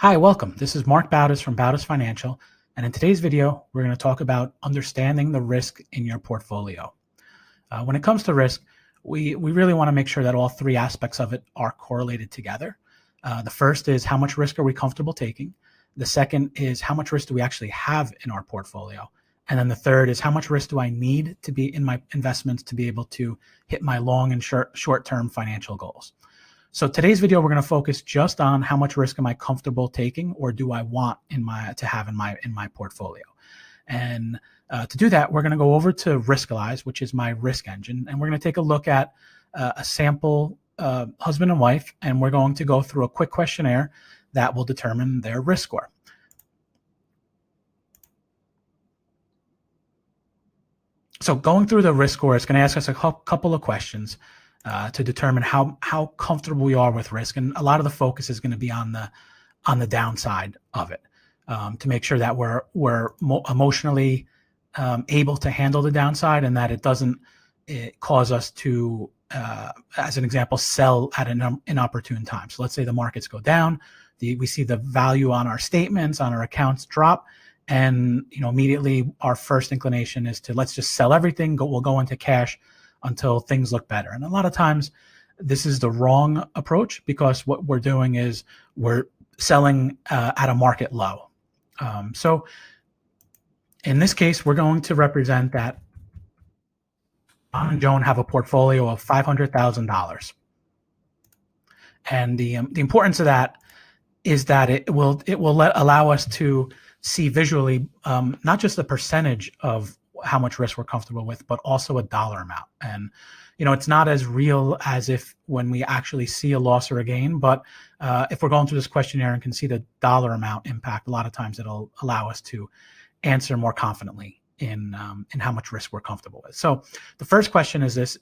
Hi, welcome. This is Mark Bautis from Bautis Financial, and in today's video, we're going to talk about understanding the risk in your portfolio. When it comes to risk, we really want to make sure that all three aspects of it are correlated together. The first is how much risk are we comfortable taking? The second is how much risk do we actually have in our portfolio? And then the third is how much risk do I need to be in my investments to be able to hit my long and short-term financial goals? So today's video, we're going to focus just on how much risk am I comfortable taking, or do I want to have in my portfolio. And to do that, we're going to go over to Riskalyze, which is my risk engine, and we're going to take a look at a sample husband and wife, and we're going to go through a quick questionnaire that will determine their risk score. So going through the risk score, it's going to ask us a couple of questions to determine how comfortable we are with risk, and a lot of the focus is going to be on the downside of it, to make sure that we're emotionally able to handle the downside, and that it doesn't cause us to, as an example, sell at an inopportune time. So let's say the markets go down, we see the value on our statements, on our accounts drop, and immediately our first inclination is to let's just sell everything. We'll go into cash until things look better. And a lot of times this is the wrong approach, because what we're doing is we're selling at a market low. So in this case, we're going to represent that John and Joan have a portfolio of $500,000. And the importance of that is that it will allow us to see visually not just the percentage of how much risk we're comfortable with, but also a dollar amount. And it's not as real as if when we actually see a loss or a gain, but if we're going through this questionnaire and can see the dollar amount impact, a lot of times it'll allow us to answer more confidently in how much risk we're comfortable with. So the first question is this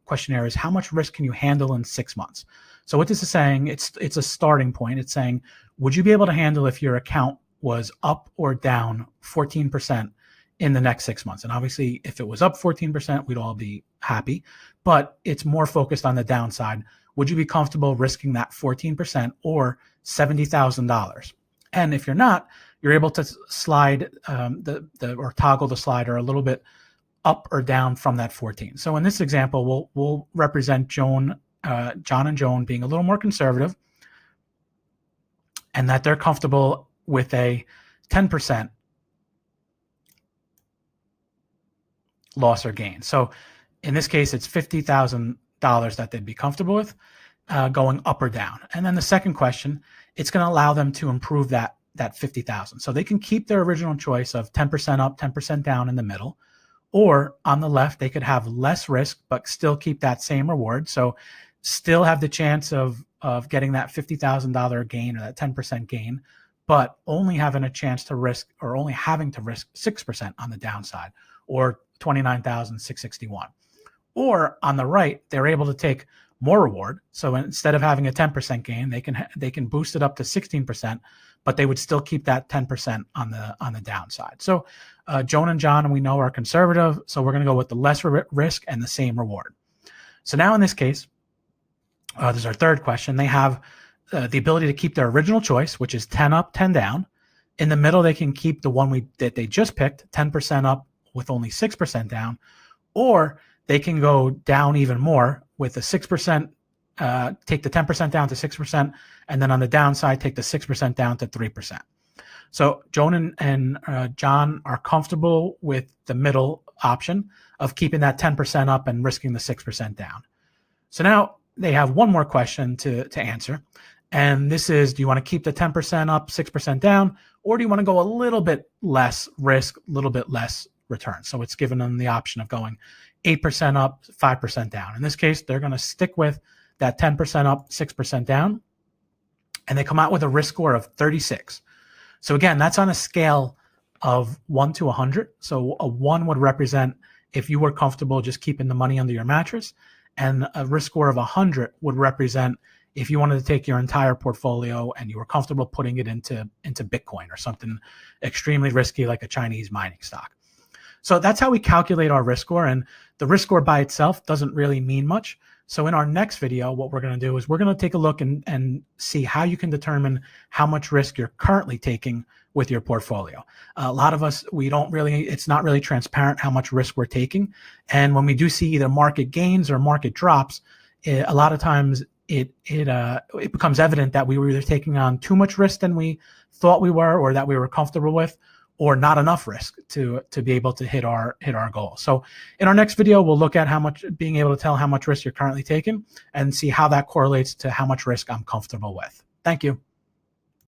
questionnaire is, how much risk can you handle in 6 months? So what this is saying, it's a starting point. It's saying, would you be able to handle if your account was up or down 14% in the next 6 months? And obviously, if it was up 14%, we'd all be happy, but it's more focused on the downside. Would you be comfortable risking that 14% or $70,000? And if you're not, you're able to slide or toggle the slider a little bit up or down from that 14. So in this example, we'll represent John and Joan being a little more conservative, and that they're comfortable with a 10% loss or gain. So in this case, it's $50,000 that they'd be comfortable with going up or down. And then the second question, it's going to allow them to improve that 50,000. So they can keep their original choice of 10% up, 10% down in the middle, or on the left, they could have less risk, but still keep that same reward. So still have the chance of getting that $50,000 gain or that 10% gain, but only having a chance to risk, or only having to risk 6% on the downside, or $29,661. Or on the right, they're able to take more reward. So instead of having a 10% gain, they can boost it up to 16%, but they would still keep that 10% on the downside. So Joan and John, we know, are conservative, so we're going to go with the less risk and the same reward. So now in this case, this is our third question. They have the ability to keep their original choice, which is 10 up, 10 down. In the middle, they can keep the one that they just picked, 10% up with only 6% down, or they can go down even more with the 6%, take the 10% down to 6%, and then on the downside, take the 6% down to 3%. So Joan and John are comfortable with the middle option of keeping that 10% up and risking the 6% down. So now they have one more question to answer. And this is, do you want to keep the 10% up, 6% down, or do you want to go a little bit less risk, a little bit less return? So it's given them the option of going 8% up, 5% down. In this case, they're going to stick with that 10% up, 6% down, and they come out with a risk score of 36. So again, that's on a scale of 1 to 100. So a 1 would represent if you were comfortable just keeping the money under your mattress, and a risk score of 100 would represent if you wanted to take your entire portfolio and you were comfortable putting it into Bitcoin or something extremely risky like a Chinese mining stock. So that's how we calculate our risk score. And the risk score by itself doesn't really mean much. So in our next video, what we're going to do is we're going to take a look and see how you can determine how much risk you're currently taking with your portfolio. A lot of us, it's not really transparent how much risk we're taking. And when we do see either market gains or market drops, a lot of times it becomes evident that we were either taking on too much risk than we thought we were, or that we were comfortable with, or not enough risk to be able to hit our goal. So in our next video, we'll look at being able to tell how much risk you're currently taking and see how that correlates to how much risk I'm comfortable with. Thank you.